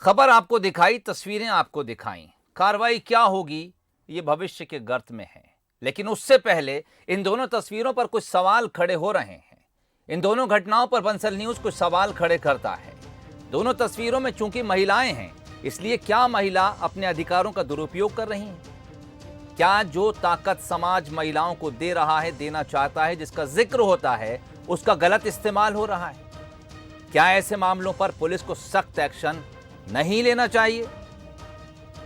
खबर आपको दिखाई, तस्वीरें आपको दिखाई, कार्रवाई क्या होगी ये भविष्य के गर्त में है। लेकिन उससे पहले इन दोनों तस्वीरों पर कुछ सवाल खड़े हो रहे हैं। इन दोनों घटनाओं पर बंसल न्यूज कुछ सवाल खड़े करता है। दोनों तस्वीरों में चूंकि महिलाएं हैं, इसलिए क्या महिला अपने अधिकारों का दुरुपयोग कर रही हैं? क्या जो ताकत समाज महिलाओं को दे रहा है, देना चाहता है, जिसका जिक्र होता है, उसका गलत इस्तेमाल हो रहा है? क्या ऐसे मामलों पर पुलिस को सख्त एक्शन नहीं लेना चाहिए?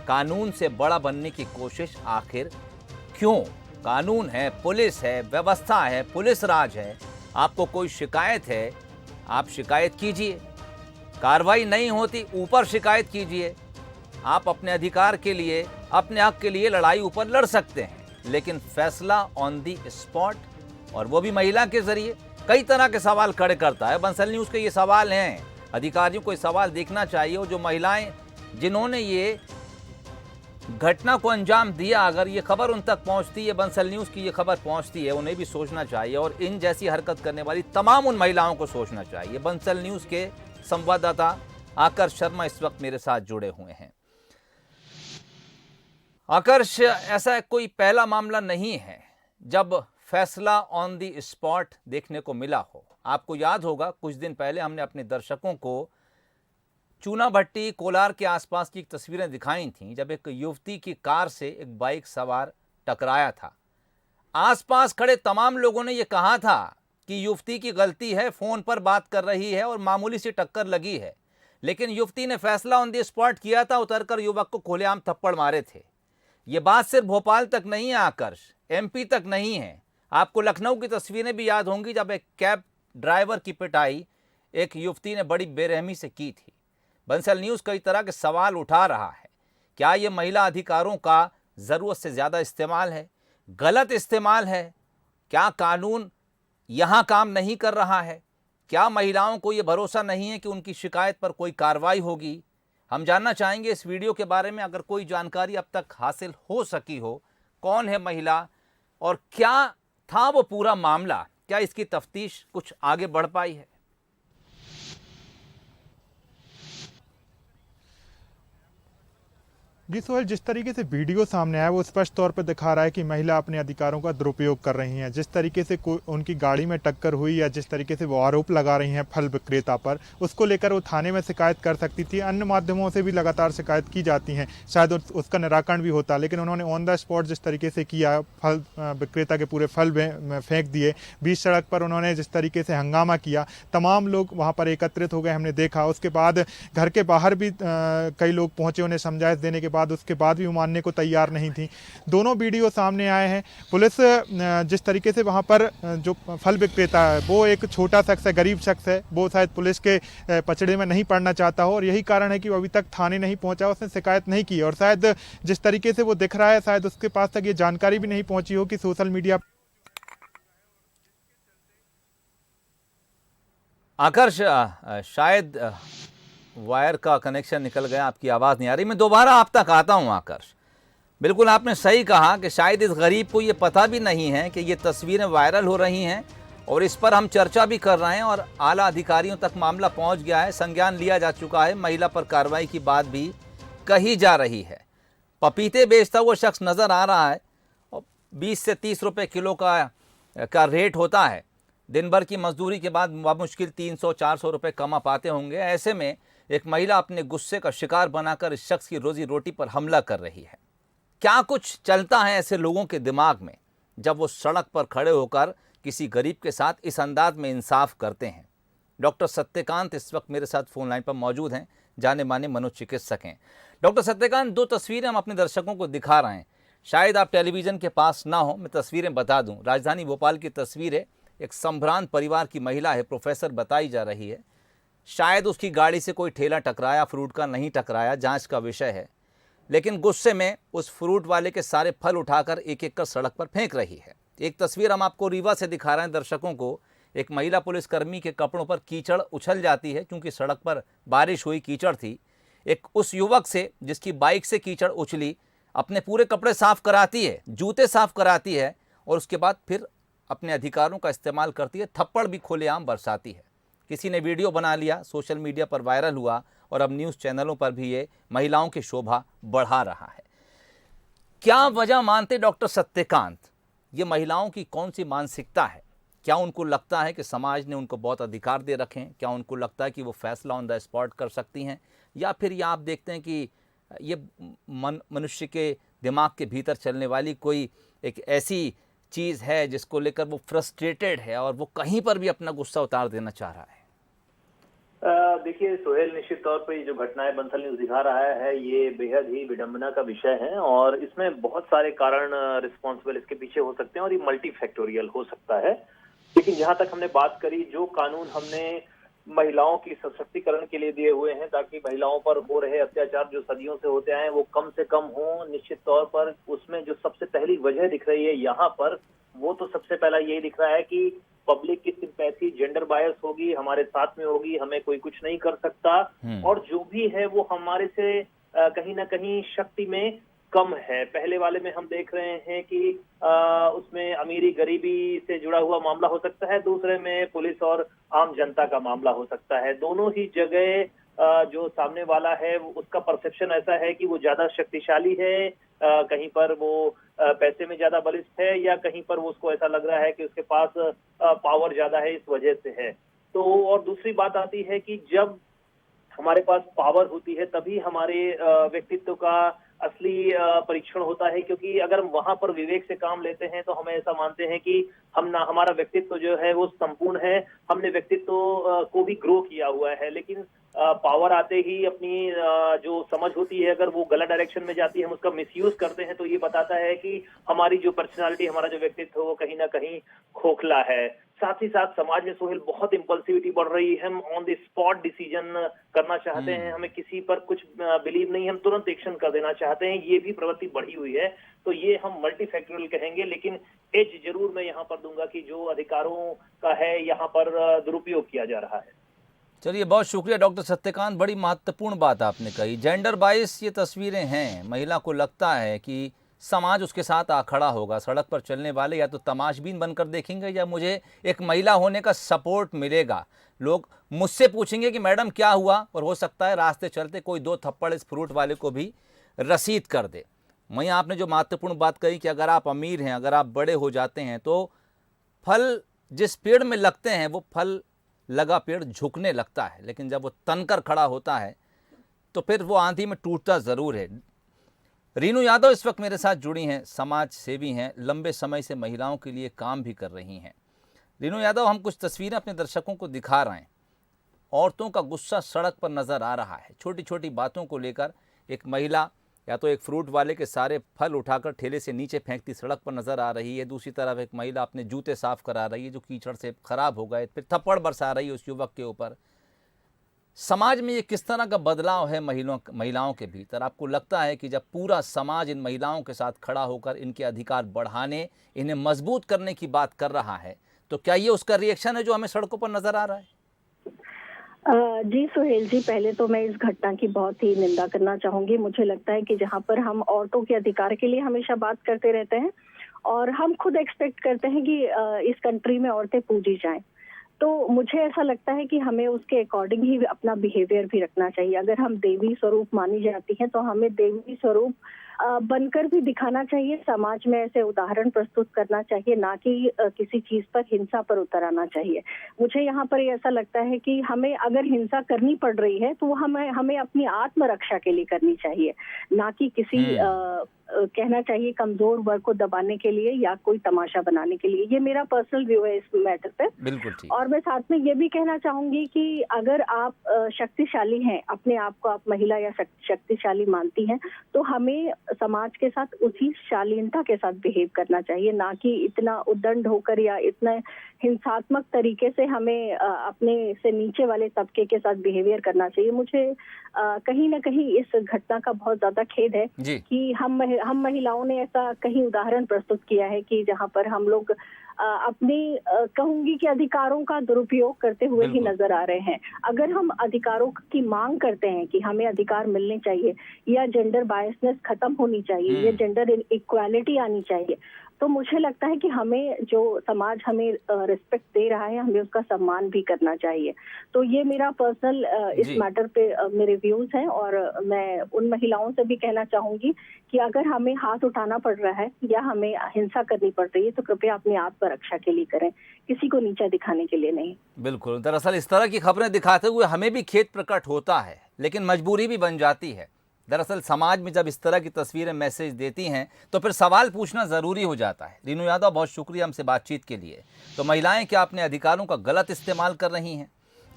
कानून से बड़ा बनने की कोशिश आखिर क्यों? कानून है, पुलिस है, व्यवस्था है, पुलिस राज है। आपको कोई शिकायत है, आप शिकायत कीजिए। कार्रवाई नहीं होती, ऊपर शिकायत कीजिए। आप अपने अधिकार के लिए, अपने हक के लिए लड़ाई ऊपर लड़ सकते हैं, लेकिन फैसला ऑन दी स्पॉट, और वो भी महिला के जरिए, कई तरह के सवाल खड़े करता है। बंसल न्यूज के ये सवाल हैं, अधिकारियों को ये सवाल देखना चाहिए। और जो महिलाएं जिन्होंने ये घटना को अंजाम दिया, अगर ये खबर उन तक पहुंचती है, बंसल न्यूज की ये खबर पहुंचती है, उन्हें भी सोचना चाहिए। और इन जैसी हरकत करने वाली तमाम उन महिलाओं को सोचना चाहिए। बंसल न्यूज के संवाददाता आकर्ष शर्मा इस वक्त मेरे साथ जुड़े हुए हैं। आकर्ष, ऐसा कोई पहला मामला नहीं है जब फैसला ऑन दी स्पॉट देखने को मिला हो। आपको याद होगा, कुछ दिन पहले हमने अपने दर्शकों को चूना भट्टी, कोलार के आसपास की तस्वीरें दिखाई थीं, जब एक युवती की कार से एक बाइक सवार टकराया था। आसपास खड़े तमाम लोगों ने यह कहा था कि युवती की गलती है, फोन पर बात कर रही है और मामूली सी टक्कर लगी है। लेकिन युवती ने फैसला ऑन दी स्पॉट किया था, उतरकर युवक को खुलेआम थप्पड़ मारे थे। ये बात सिर्फ भोपाल तक नहीं है आकर्ष, एमपी तक नहीं है। आपको लखनऊ की तस्वीरें भी याद होंगी, जब एक कैब ड्राइवर की पिटाई एक युवती ने बड़ी बेरहमी से की थी। बंसल न्यूज कई तरह के सवाल उठा रहा है। क्या ये महिला अधिकारों का जरूरत से ज्यादा इस्तेमाल है, गलत इस्तेमाल है? क्या कानून यहां काम नहीं कर रहा है? क्या महिलाओं को यह भरोसा नहीं है कि उनकी शिकायत पर कोई कार्रवाई होगी? हम जानना चाहेंगे इस वीडियो के बारे में। अगर कोई जानकारी अब तक हासिल हो सकी हो, कौन है महिला और क्या था वो पूरा मामला, क्या इसकी तफ्तीश कुछ आगे बढ़ पाई है? जी सोहेल, जिस तरीके से वीडियो सामने आया वो स्पष्ट तौर पर दिखा रहा है कि महिला अपने अधिकारों का दुरुपयोग कर रही हैं। जिस तरीके से उनकी गाड़ी में टक्कर हुई या जिस तरीके से वो आरोप लगा रही हैं फल विक्रेता पर, उसको लेकर वो थाने में शिकायत कर सकती थी। अन्य माध्यमों से भी लगातार शिकायत की जाती हैं, शायद उसका निराकरण भी होता, लेकिन उन्होंने ऑन द स्पॉट जिस तरीके से किया, फल विक्रेता के पूरे फल फेंक दिए बीच सड़क पर। उन्होंने जिस तरीके से हंगामा किया, तमाम लोग वहाँ पर एकत्रित हो गए, हमने देखा। उसके बाद घर के बाहर भी कई लोग पहुंचे उन्हें समझाइश देने के बाद, उसके बाद भी वो मानने को तैयार नहीं थी। दोनों वीडियो सामने आए हैं। पुलिस जिस तरीके से वहां पर जो फल विक्रेता है वो एक छोटा शख्स है, गरीब शख्स है, वो शायद पुलिस के पचड़े में नहीं पड़ना चाहता हो, और यही कारण है कि वो अभी तक थाने नहीं पहुंचा, उसने शिकायत नहीं की। और शायद जिस तरीके से वो दिख रहा है, शायद उसके पास तक ये जानकारी भी नहीं पहुंची हो कि सोशल मीडिया। आकर्ष, शायद वायर का कनेक्शन निकल गया, आपकी आवाज़ नहीं आ रही। मैं दोबारा आप तक आता हूं आकर्ष। बिल्कुल आपने सही कहा कि शायद इस गरीब को ये पता भी नहीं है कि ये तस्वीरें वायरल हो रही हैं और इस पर हम चर्चा भी कर रहे हैं और आला अधिकारियों तक मामला पहुंच गया है, संज्ञान लिया जा चुका है, महिला पर कार्रवाई की बात भी कही जा रही है। पपीते बेचता हुआ शख्स नज़र आ रहा है और 20 से 30 रुपये किलो का रेट होता है। दिन भर की मजदूरी के बाद मुश्किल 300-400 रुपये कमा पाते होंगे। ऐसे में एक महिला अपने गुस्से का शिकार बनाकर इस शख्स की रोजी रोटी पर हमला कर रही है। क्या कुछ चलता है ऐसे लोगों के दिमाग में जब वो सड़क पर खड़े होकर किसी गरीब के साथ इस अंदाज में इंसाफ करते हैं? डॉक्टर सत्यकांत इस वक्त मेरे साथ फोन लाइन पर मौजूद हैं, जाने माने मनोचिकित्सक हैं। डॉक्टर सत्यकांत, दो तस्वीरें हम अपने दर्शकों को दिखा रहे हैं, शायद आप टेलीविजन के पास ना हो, मैं तस्वीरें बता दूं। राजधानी भोपाल की तस्वीर है, एक संभ्रांत परिवार की महिला है, प्रोफेसर बताई जा रही है। शायद उसकी गाड़ी से कोई ठेला टकराया, फ्रूट का नहीं टकराया, जांच का विषय है। लेकिन गुस्से में उस फ्रूट वाले के सारे फल उठाकर एक एक कर सड़क पर फेंक रही है। एक तस्वीर हम आपको रीवा से दिखा रहे हैं दर्शकों को। एक महिला पुलिसकर्मी के कपड़ों पर कीचड़ उछल जाती है, क्योंकि सड़क पर बारिश हुई, कीचड़ थी। एक उस युवक से जिसकी बाइक से कीचड़ उछली, अपने पूरे कपड़े साफ कराती है, जूते साफ कराती है और उसके बाद फिर अपने अधिकारों का इस्तेमाल करती है, थप्पड़ भी खुलेआम बरसाती है। किसी ने वीडियो बना लिया, सोशल मीडिया पर वायरल हुआ और अब न्यूज़ चैनलों पर भी ये महिलाओं की शोभा बढ़ा रहा है। क्या वजह मानते डॉक्टर सत्यकांत, ये महिलाओं की कौन सी मानसिकता है? क्या उनको लगता है कि समाज ने उनको बहुत अधिकार दे रखे हैं? क्या उनको लगता है कि वो फैसला ऑन द स्पॉट कर सकती हैं? या फिर ये आप देखते हैं कि ये मनुष्य के दिमाग के भीतर चलने वाली कोई एक ऐसी चीज़ है जिसको लेकर वो फ्रस्ट्रेटेड है और वो कहीं पर भी अपना गुस्सा उतार देना चाह रहा है? देखिए सोहेल, निश्चित तौर पर ये जो घटनाएं बंसल न्यूज दिखा रहा है ये बेहद ही विडंबना का विषय है और इसमें बहुत सारे कारण रिस्पॉन्सिबल इसके पीछे हो सकते हैं और ये मल्टी फैक्टोरियल हो सकता है। लेकिन जहां तक हमने बात करी, जो कानून हमने महिलाओं की सशक्तिकरण के लिए दिए हुए हैं ताकि महिलाओं पर हो रहे अत्याचार जो सदियों से होते आए वो कम से कम हो, निश्चित तौर पर उसमें जो सबसे पहली वजह दिख रही है यहाँ पर, वो तो सबसे पहला यही दिख रहा है कि पब्लिक की सिंपैथी जेंडर बायस होगी, हमारे साथ में होगी, हमें कोई कुछ नहीं कर सकता और जो भी है वो हमारे से कहीं ना कहीं शक्ति में कम है। पहले वाले में हम देख रहे हैं कि उसमें अमीरी गरीबी से जुड़ा हुआ मामला हो सकता है, दूसरे में पुलिस और आम जनता का मामला हो सकता है। दोनों ही जगह जो सामने वाला है उसका परसेप्शन ऐसा है कि वो ज्यादा शक्तिशाली है, कहीं पर वो पैसे में ज्यादा बलिष्ठ है या कहीं पर वो उसको ऐसा लग रहा है कि उसके पास पावर ज्यादा है, इस वजह से है। तो और दूसरी बात आती है कि जब हमारे पास पावर होती है तभी हमारे व्यक्तित्व का असली परीक्षण होता है, क्योंकि अगर वहां पर विवेक से काम लेते हैं तो हमें ऐसा मानते हैं कि हमारा व्यक्तित्व जो है वो संपूर्ण है, हमने व्यक्तित्व को भी ग्रो किया हुआ है। लेकिन पावर आते ही अपनी जो समझ होती है अगर वो गलत डायरेक्शन में जाती है, हम उसका मिसयूज करते हैं, तो ये बताता है कि हमारी जो पर्सनालिटी, हमारा जो व्यक्तित्व वो कहीं ना कहीं खोखला है। साथ ही साथ समाज में सोहेल बहुत इम्पल्सिविटी बढ़ रही है, हम ऑन द स्पॉट डिसीजन करना चाहते हैं, हमें किसी पर कुछ बिलीव नहीं, हम तुरंत एक्शन कर देना चाहते हैं, ये भी प्रवृत्ति बढ़ी हुई है। तो ये हम मल्टीफैक्टोरियल कहेंगे, लेकिन एज जरूर मैं यहाँ पर दूंगा कि जो अधिकारों का है यहाँ पर दुरुपयोग किया जा रहा है। चलिए, बहुत शुक्रिया डॉक्टर सत्यकांत, बड़ी महत्वपूर्ण बात आपने कही। जेंडर बाइस ये तस्वीरें हैं, महिला को लगता है कि समाज उसके साथ आ खड़ा होगा, सड़क पर चलने वाले या तो तमाशबीन बनकर देखेंगे या मुझे एक महिला होने का सपोर्ट मिलेगा। लोग मुझसे पूछेंगे कि मैडम क्या हुआ, और हो सकता है रास्ते चलते कोई दो थप्पड़ इस फ्रूट वाले को भी रसीद कर दे। वहीं आपने जो महत्वपूर्ण बात कही कि अगर आप अमीर हैं, अगर आप बड़े हो जाते हैं तो फल जिस पेड़ में लगते हैं वो फल लगा पेड़ झुकने लगता है, लेकिन जब वो तनकर खड़ा होता है तो फिर वो आंधी में टूटता ज़रूर है। रीनू यादव इस वक्त मेरे साथ जुड़ी हैं, समाज सेवी हैं, लंबे समय से महिलाओं के लिए काम भी कर रही हैं। रीनू यादव, हम कुछ तस्वीरें अपने दर्शकों को दिखा रहे हैं। औरतों का गुस्सा सड़क पर नज़र आ रहा है, छोटी छोटी बातों को लेकर। एक महिला या तो एक फ्रूट वाले के सारे फल उठाकर ठेले से नीचे फेंकती सड़क पर नज़र आ रही है, दूसरी तरफ एक महिला अपने जूते साफ करा रही है जो कीचड़ से ख़राब हो गए, फिर थप्पड़ बरसा रही है उस युवक के ऊपर। समाज में ये किस तरह का बदलाव है महिलाओं के भीतर? आपको लगता है कि जब पूरा समाज इन महिलाओं के साथ खड़ा होकर इनके अधिकार बढ़ाने, इन्हें मजबूत करने की बात कर रहा है, तो क्या ये उसका रिएक्शन है जो हमें सड़कों पर नज़र आ रहा है? जी सुहेल जी, पहले तो मैं इस घटना की बहुत ही निंदा करना चाहूंगी। मुझे लगता है कि जहां पर हम औरतों के अधिकार के लिए हमेशा बात करते रहते हैं और हम खुद एक्सपेक्ट करते हैं कि इस कंट्री में औरतें पूजी जाएं, तो मुझे ऐसा लगता है कि हमें उसके अकॉर्डिंग ही अपना बिहेवियर भी रखना चाहिए। अगर हम देवी स्वरूप मानी जाती हैं तो हमें देवी स्वरूप बनकर भी दिखाना चाहिए, समाज में ऐसे उदाहरण प्रस्तुत करना चाहिए, ना कि किसी चीज पर हिंसा पर उतर आना चाहिए। मुझे यहाँ पर ऐसा लगता है कि हमें अगर हिंसा करनी पड़ रही है तो हमें अपनी आत्मरक्षा के लिए करनी चाहिए, ना कि किसी कहना चाहिए कमजोर वर्ग को दबाने के लिए या कोई तमाशा बनाने के लिए। ये मेरा पर्सनल व्यू है इस मैटर पे। बिल्कुल ठीक। और मैं साथ में ये भी कहना चाहूंगी कि अगर आप शक्तिशाली हैं, अपने आप को आप महिला या शक्तिशाली मानती हैं, तो हमें समाज के साथ उसी शालीनता के साथ बिहेव करना चाहिए, ना कि इतना उद्दंड होकर या इतना हिंसात्मक तरीके से हमें अपने से नीचे वाले तबके के साथ बिहेवियर करना चाहिए। मुझे कहीं ना कहीं इस घटना का बहुत ज्यादा खेद है कि हम महिलाओं ने ऐसा कहीं उदाहरण प्रस्तुत किया है कि जहां पर हम लोग अपने कहूंगी कि अधिकारों का दुरुपयोग करते हुए ही नजर आ रहे हैं। अगर हम अधिकारों की मांग करते हैं कि हमें अधिकार मिलने चाहिए या जेंडर बायसनेस खत्म होनी चाहिए या जेंडर इक्वालिटी आनी चाहिए, तो मुझे लगता है कि हमें जो समाज हमें रिस्पेक्ट दे रहा है, हमें उसका सम्मान भी करना चाहिए। तो ये मेरा पर्सनल इस जी। मैटर पे मेरे व्यूज हैं, और मैं उन महिलाओं से भी कहना चाहूंगी कि अगर हमें हाथ उठाना पड़ रहा है या हमें हिंसा करनी पड़ रही है तो कृपया अपनी आत्मरक्षा के लिए करें, किसी को नीचा दिखाने के लिए नहीं। बिल्कुल, दरअसल इस तरह की खबरें दिखाते हुए हमें भी खेद प्रकट होता है, लेकिन मजबूरी भी बन जाती है। दरअसल समाज में जब इस तरह की तस्वीरें मैसेज देती हैं तो फिर सवाल पूछना ज़रूरी हो जाता है। रीनू यादव, बहुत शुक्रिया हमसे बातचीत के लिए। तो महिलाएं क्या अपने अधिकारों का गलत इस्तेमाल कर रही हैं?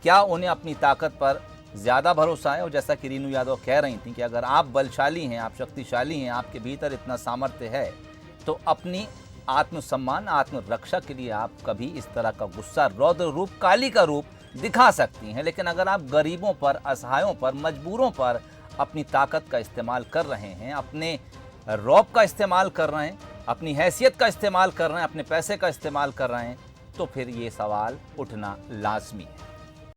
क्या उन्हें अपनी ताकत पर ज़्यादा भरोसा है? और जैसा कि रीनू यादव कह रही थी कि अगर आप बलशाली हैं, आप शक्तिशाली हैं, आपके भीतर इतना सामर्थ्य है, तो अपनी आत्मसम्मान, आत्मरक्षा के लिए आप कभी इस तरह का गुस्सा, रौद्र रूप, काली का रूप दिखा सकती हैं। लेकिन अगर आप गरीबों पर, असहायों पर, मजबूरों पर अपनी ताकत का इस्तेमाल कर रहे हैं, अपने रौब का इस्तेमाल कर रहे हैं, अपनी हैसियत का इस्तेमाल कर रहे हैं, अपने पैसे का इस्तेमाल कर रहे हैं, तो फिर ये सवाल उठना लाजमी है।